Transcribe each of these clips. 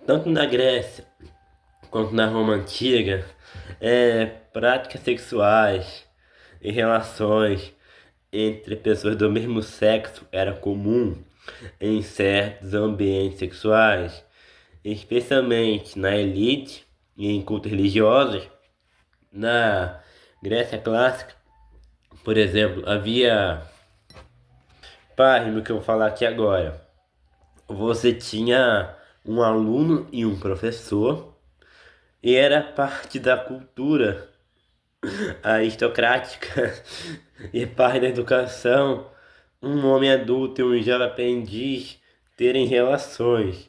Tanto na Grécia quanto na Roma Antiga, práticas sexuais e relações entre pessoas do mesmo sexo era comum em certos ambientes sexuais, especialmente na elite e em cultos religiosos. Na Grécia clássica, por exemplo, havia, no que eu vou falar aqui agora, você tinha um aluno e um professor, e era parte da cultura aristocrática e parte da educação um homem adulto e um jovem aprendiz terem relações.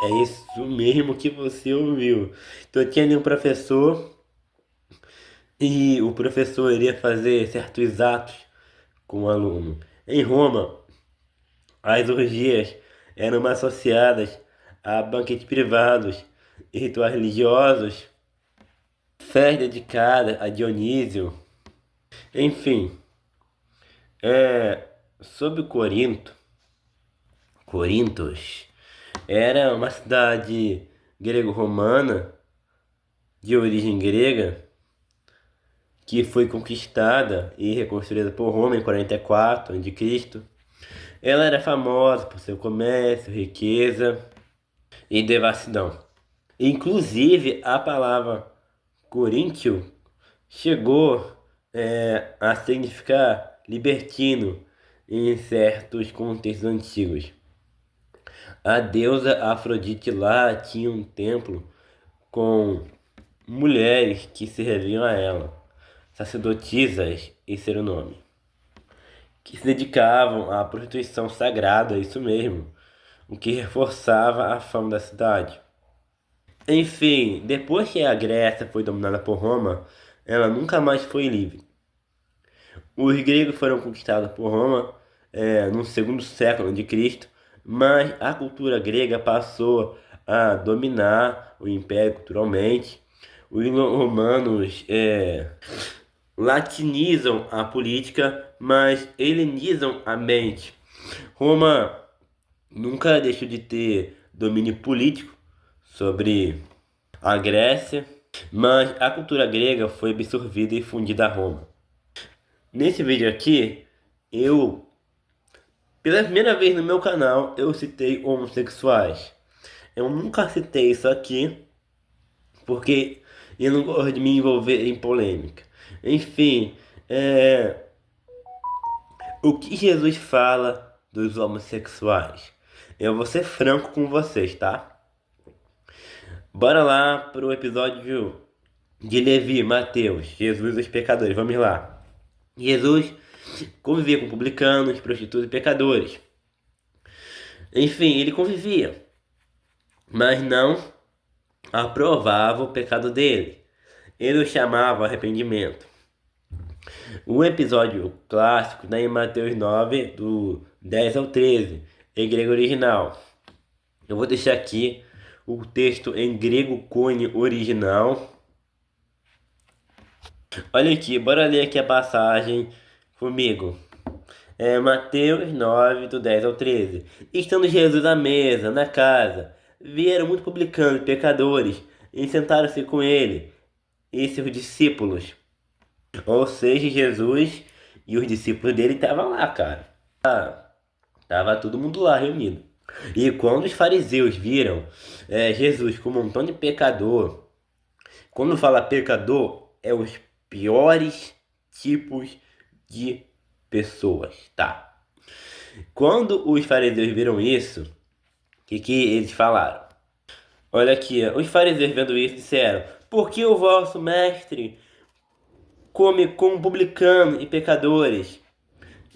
É isso mesmo que você ouviu. Então tinha ali um professor e o professor iria fazer certos atos com o aluno. Em Roma, as orgias eram associadas a banquetes privados e rituais religiosos, festa dedicada a Dionísio. Enfim, sobre Corintos era uma cidade grego-romana de origem grega que foi conquistada e reconstruída por Roma em 44 a.C. Ela era famosa por seu comércio, riqueza e devassidão. Inclusive, a palavra coríntio chegou a significar libertino em certos contextos antigos. A deusa Afrodite lá tinha um templo com mulheres que serviam a ela, sacerdotisas, esse era o nome, que se dedicavam à prostituição sagrada, isso mesmo, o que reforçava a fama da cidade. Enfim, depois que a Grécia foi dominada por Roma, ela nunca mais foi livre. Os gregos foram conquistados por Roma no segundo século de Cristo, mas a cultura grega passou a dominar o império culturalmente. Os romanos latinizam a política, mas helenizam a mente. Roma nunca deixou de ter domínio político sobre a Grécia, mas a cultura grega foi absorvida e fundida a Roma. Nesse vídeo aqui, pela primeira vez no meu canal, eu citei homossexuais. Eu nunca citei isso aqui, porque eu não gosto de me envolver em polêmica. Enfim, o que Jesus fala dos homossexuais? Eu vou ser franco com vocês, tá? Bora lá pro episódio de Levi, Mateus, Jesus e os pecadores. Vamos lá. Jesus convivia com publicanos, prostitutas e pecadores. Enfim, ele convivia, mas não aprovava o pecado dele. Ele o chamava ao arrependimento. Um episódio clássico está em Mateus 9, do 10 ao 13, em grego original. Eu vou deixar aqui o texto em grego Koine original. Olha aqui, bora ler aqui a passagem comigo. Mateus 9, do 10 ao 13. Estando Jesus à mesa, na casa, vieram muitos publicanos e pecadores, e sentaram-se com ele e seus discípulos. Ou seja, Jesus e os discípulos dele estavam lá, cara. Tava todo mundo lá reunido. E quando os fariseus viram Jesus com um montão de pecador, quando fala pecador, é os piores tipos de pessoas, tá? Quando os fariseus viram isso, o que eles falaram? Olha aqui, os fariseus vendo isso disseram: por que o vosso mestre come com publicanos e pecadores?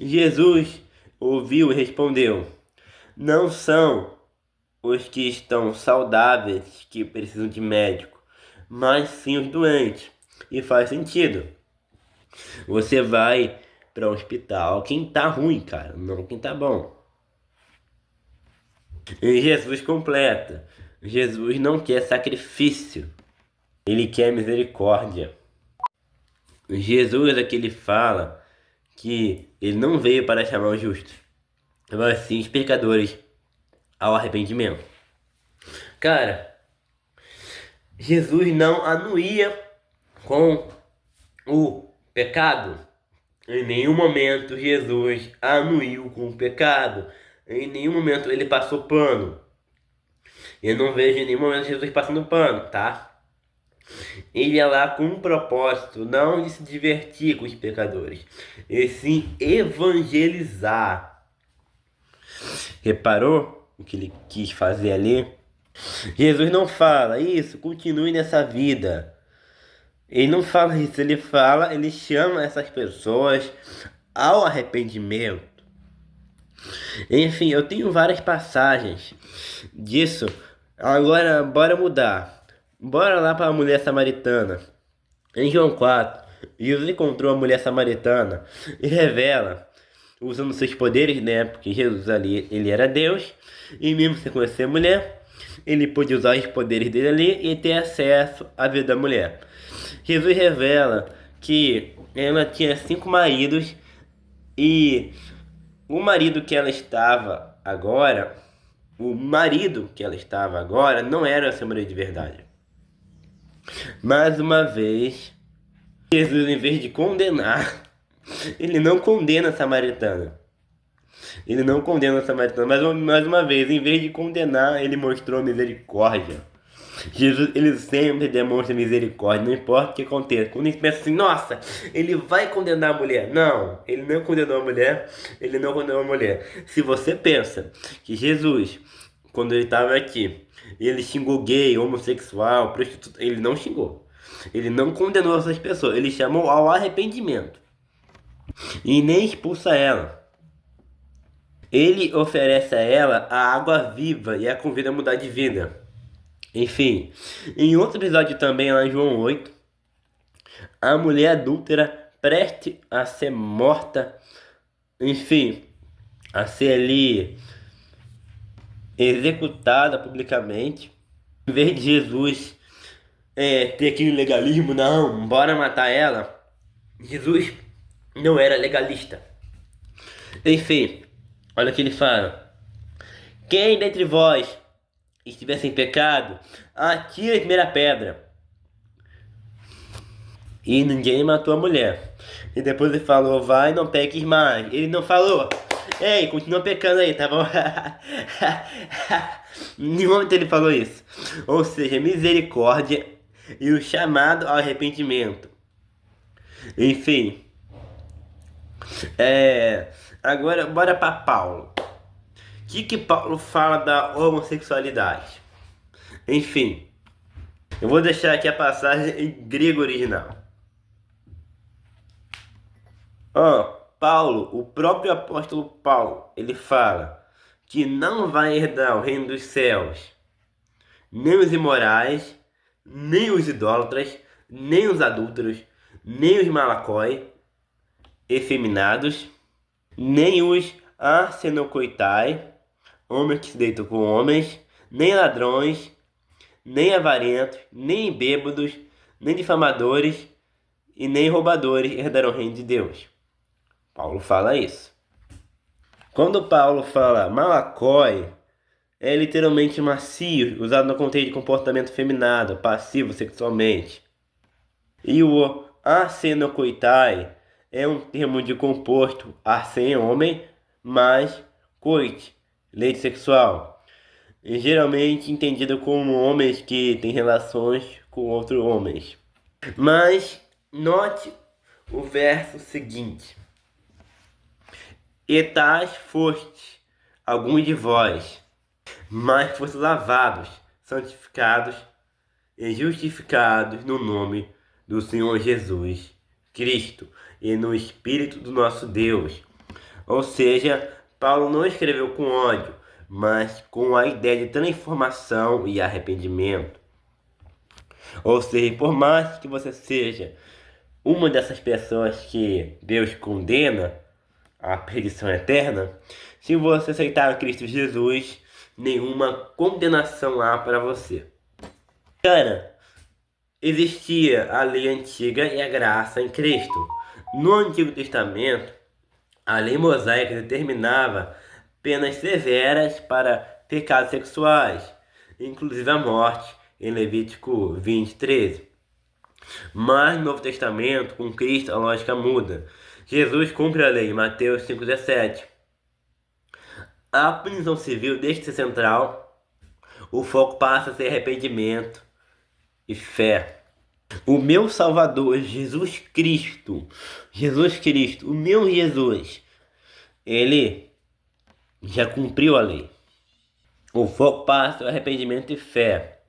Jesus ouviu e respondeu: não são os que estão saudáveis que precisam de médico, mas sim os doentes. E faz sentido. Você vai para o hospital quem tá ruim, cara, não quem tá bom. E Jesus completa: Jesus não quer sacrifício, ele quer misericórdia. Jesus aqui ele fala que ele não veio para chamar os justos, mas sim os pecadores ao arrependimento. Cara, Jesus não anuía com o pecado. Em nenhum momento Jesus anuiu com o pecado. Em nenhum momento ele passou pano. Eu não vejo em nenhum momento Jesus passando pano, tá? Ele é lá com um propósito, não de se divertir com os pecadores, e sim evangelizar. Reparou o que ele quis fazer ali? Jesus não fala isso, continue nessa vida. Ele não fala isso, ele chama essas pessoas ao arrependimento. Enfim, eu tenho várias passagens disso. Agora, bora mudar. Bora lá para a mulher samaritana. Em João 4, Jesus encontrou a mulher samaritana e revela, usando seus poderes, né? Porque Jesus ali, ele era Deus, e mesmo sem conhecer a mulher, ele pôde usar os poderes dele ali e ter acesso à vida da mulher. Jesus revela que ela tinha 5 maridos e o marido que ela estava agora, não era seu marido de verdade. Mais uma vez, Jesus, em vez de condenar, ele não condena a samaritana. Mas mais uma vez, em vez de condenar, ele mostrou misericórdia. Jesus, ele sempre demonstra misericórdia, não importa o que aconteça. Quando a gente pensa assim, nossa, ele vai condenar a mulher. Não, ele não condenou a mulher, Se você pensa que Jesus, quando ele estava aqui, ele xingou gay, homossexual, prostituta, ele não xingou. Ele não condenou essas pessoas, ele chamou ao arrependimento. E nem expulsa ela. Ele oferece a ela a água viva e a convida a mudar de vida. Enfim, em outro episódio também, lá em João 8, a mulher adúltera preste a ser morta, enfim, a ser ali executada publicamente. Em vez de Jesus ter aquele legalismo, não, bora matar ela, Jesus não era legalista. Enfim, olha o que ele fala: quem dentre vós estiver sem pecado, atire a primeira pedra. E ninguém matou a mulher. E depois ele falou, vai, não peques mais. Ele não falou, ei, continua pecando aí, tá bom? Em nenhum momento ele falou isso. Ou seja, misericórdia e o chamado ao arrependimento. Enfim. Agora, bora para Paulo. O que Paulo fala da homossexualidade? Enfim, eu vou deixar aqui a passagem em grego original. Paulo, o próprio apóstolo Paulo, ele fala que não vai herdar o reino dos céus nem os imorais, nem os idólatras, nem os adúlteros, nem os malacói, efeminados, nem os arsenocoitai, homens que se deitam com homens, nem ladrões, nem avarentos, nem bêbados, nem difamadores e nem roubadores herdarão o reino de Deus. Paulo fala isso. Quando Paulo fala malacói, é literalmente macio, usado no contexto de comportamento feminado, passivo sexualmente. E o arsenocoitai é um termo de composto arsen, homem, mais coit, leite sexual. E geralmente entendido como homens que têm relações com outros homens. Mas note o verso seguinte: e tais fostes alguns de vós, mas fostes lavados, santificados e justificados no nome do Senhor Jesus Cristo e no Espírito do nosso Deus. Ou seja, Paulo não escreveu com ódio, mas com a ideia de transformação e arrependimento. Ou seja, por mais que você seja uma dessas pessoas que Deus condena à perdição eterna, se você aceitar Cristo Jesus, nenhuma condenação há para você. Cara, existia a lei antiga e a graça em Cristo. No Antigo Testamento, a lei mosaica determinava penas severas para pecados sexuais. inclusive a morte, em Levítico 20:13. Mas no Novo Testamento, com Cristo, a lógica muda. Jesus cumpre a lei, Mateus 5,17. A punição civil deixa de ser central, o foco passa a ser arrependimento e fé. O meu Salvador, Jesus Cristo, o meu Jesus, ele já cumpriu a lei. O foco passa o arrependimento e fé.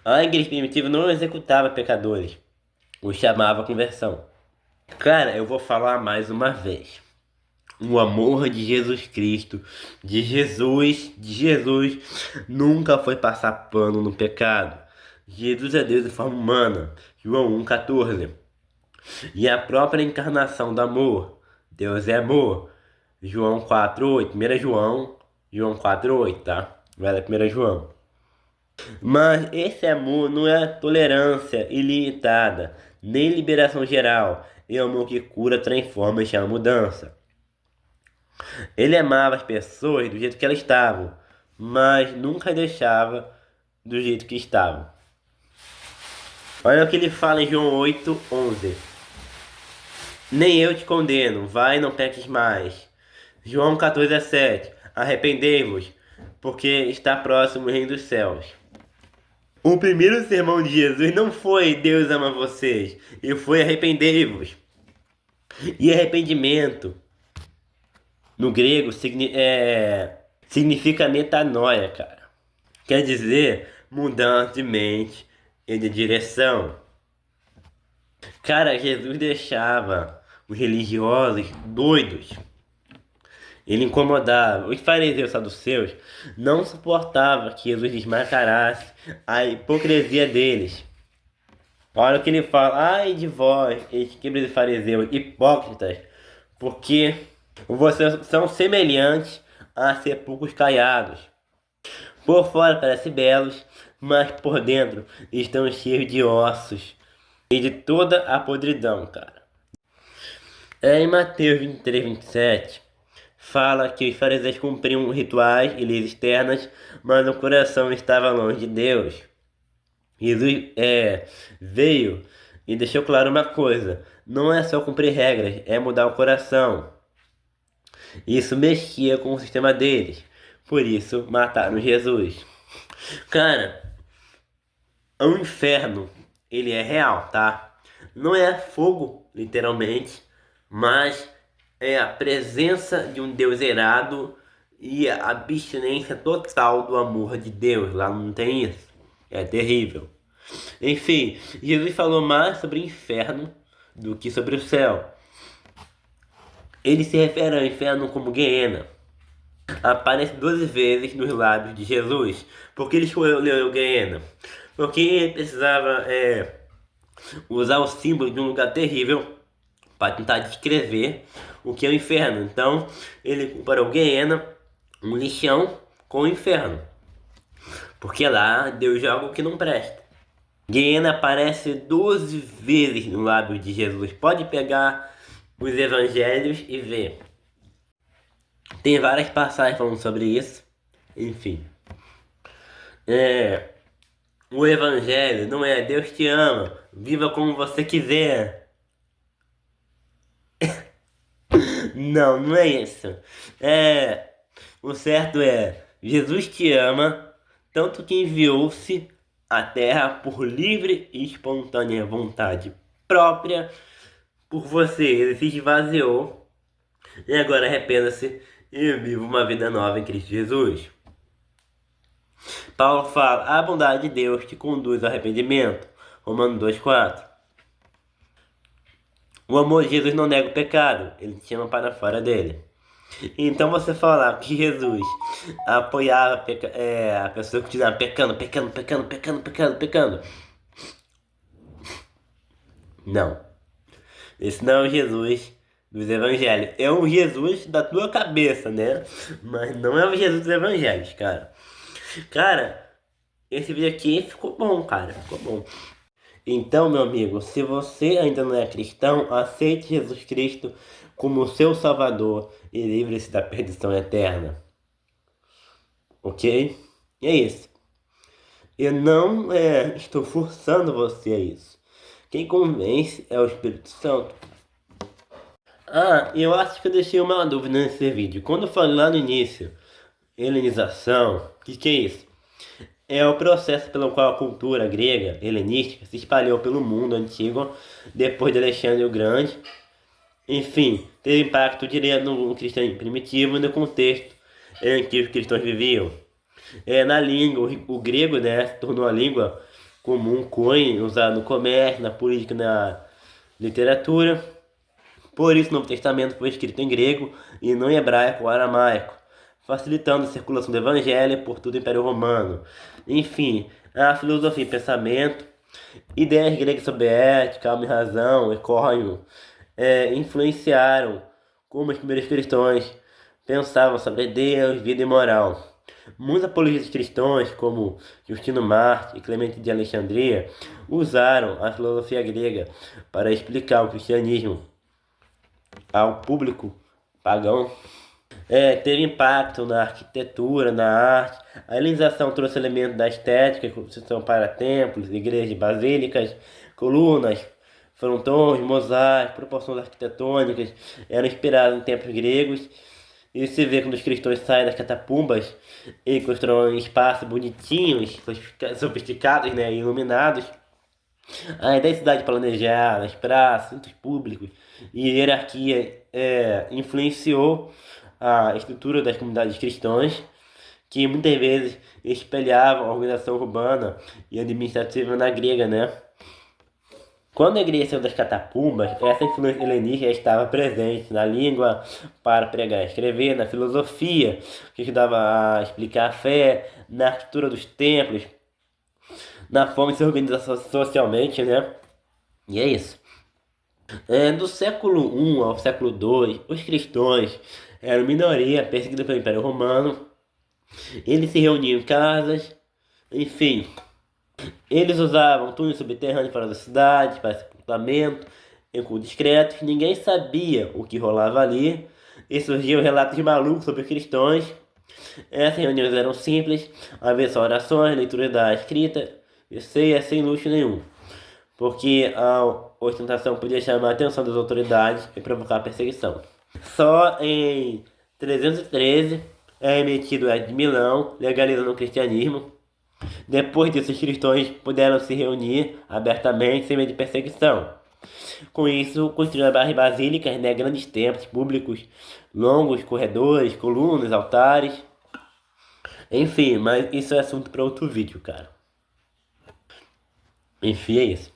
A igreja primitiva não executava pecadores, os chamava à conversão. Cara, eu vou falar mais uma vez. O amor de Jesus Cristo, de Jesus, nunca foi passar pano no pecado. Jesus é Deus em forma humana, João 1,14. E a própria encarnação do amor, Deus é amor, João 4,8. 1 João 4,8, tá? Vai lá, 1 João. Mas esse amor não é tolerância ilimitada, nem liberação geral. É amor que cura, transforma e chama mudança. Ele amava as pessoas do jeito que elas estavam, mas nunca deixava do jeito que estavam. Olha o que ele fala em João 8,11. Nem eu te condeno, vai e não peques mais. João 14,17. Arrependei-vos, porque está próximo o reino dos céus. O primeiro sermão de Jesus não foi Deus ama vocês, e foi arrependei-vos. E arrependimento, no grego, significa metanoia, cara. Quer dizer, mudança de mente e de direção. Cara, Jesus deixava os religiosos doidos. Ele incomodava. Os fariseus saduceus não suportavam que Jesus desmascarasse a hipocrisia deles. Olha o que ele fala. Ai de vós, escribas e fariseus, hipócritas, porque vocês são semelhantes a sepulcros caiados. Por fora parecem belos, mas por dentro estão cheios de ossos e de toda a podridão, cara. Em Mateus 23:27, fala que os fariseus cumpriam rituais e leis externas, mas o coração estava longe de Deus. Jesus veio e deixou claro uma coisa: não é só cumprir regras, é mudar o coração. Isso mexia com o sistema deles, por isso mataram Jesus. Cara, o inferno, ele é real, tá? Não é fogo, literalmente, mas é a presença de um Deus irado e a abstinência total do amor de Deus. Lá não tem isso. É terrível. Enfim, Jesus falou mais sobre o inferno do que sobre o céu. Ele se refere ao inferno como Guiena. Aparece 12 vezes nos lábios de Jesus. Por que ele escolheu Guiena? Porque ele precisava usar o símbolo de um lugar terrível para tentar descrever o que é o inferno. Então, ele comparou Guiena, um lixão, com o inferno. Porque lá Deus é algo que não presta. Guiena aparece 12 vezes no lábio de Jesus. Pode pegar os evangelhos e ver. Tem várias passagens falando sobre isso. Enfim. O evangelho não é Deus te ama, viva como você quiser. Não, não é isso. O certo é, Jesus te ama, tanto que enviou-se à terra por livre e espontânea vontade própria por você. Ele se esvaziou e agora arrependa-se e viva uma vida nova em Cristo Jesus. Paulo fala, a bondade de Deus te conduz ao arrependimento. Romanos 2,4. O amor de Jesus não nega o pecado, ele te chama para fora dele. Então você falar que Jesus apoiava a pessoa que estava pecando. Não. Esse não é o Jesus dos evangelhos. É o Jesus da tua cabeça, né? Mas não é o Jesus dos evangelhos, cara. Cara, esse vídeo aqui ficou bom, cara. Ficou bom. Então, meu amigo, se você ainda não é cristão, aceite Jesus Cristo como seu Salvador e livre-se da perdição eterna. Ok? E é isso. Eu não estou forçando você a isso. Quem convence é o Espírito Santo. Ah, eu acho que eu deixei uma dúvida nesse vídeo. Quando eu falei lá no início, helenização, o que é isso? É o processo pelo qual a cultura grega, helenística, se espalhou pelo mundo antigo depois de Alexandre o Grande. Enfim, teve impacto direto no cristianismo primitivo e no contexto em que os cristãos viviam. Na língua, o grego, né, se tornou a língua comum, coin, usada no comércio, na política, na literatura. Por isso, o Novo Testamento foi escrito em grego e não em hebraico ou aramaico, facilitando a circulação do Evangelho por todo o Império Romano. Enfim, a filosofia e pensamento, ideias gregas sobre ética, alma e razão, e código, influenciaram como os primeiros cristãos pensavam sobre Deus, vida e moral. Muitos apologistas cristãos, como Justino Marte e Clemente de Alexandria, usaram a filosofia grega para explicar o cristianismo ao público pagão. Teve impacto na arquitetura, na arte. A helenização trouxe elementos da estética, construção para templos, igrejas, basílicas, colunas, frontões, mosaicos, proporções arquitetônicas eram inspiradas em templos gregos. E se vê quando os cristãos saem das catacumbas e constroem espaços bonitinhos, sofisticados, né, iluminados. A identidade planejada, as praças, centros públicos e hierarquia influenciou a estrutura das comunidades cristãs, que muitas vezes espelhavam a organização urbana e administrativa na grega, né? Quando a igreja saiu das catacumbas, essa influência helenística estava presente na língua para pregar e escrever, na filosofia, que ajudava a explicar a fé, na arquitetura dos templos, na forma de se organizar socialmente, né? E é isso. Do século I ao século II, os cristãos eram minoria perseguida pelo Império Romano. Eles se reuniam em casas, enfim. Eles usavam túneis subterrâneos fora da cidade para sepultamento, em cultos discretos. Ninguém sabia o que rolava ali. E surgiam relatos malucos sobre os cristãos. Essas reuniões eram simples, havia só orações, leitura da escrita e ceia sem luxo nenhum, porque a ostentação podia chamar a atenção das autoridades e provocar perseguição. Só em 313 é emitido o Edito de Milão, legalizando o cristianismo. Depois disso, os cristãos puderam se reunir abertamente sem medo de perseguição. Com isso, construíram as basílicas, né, grandes templos públicos, longos corredores, colunas, altares. Enfim, mas isso é assunto para outro vídeo, cara. Enfim, é isso.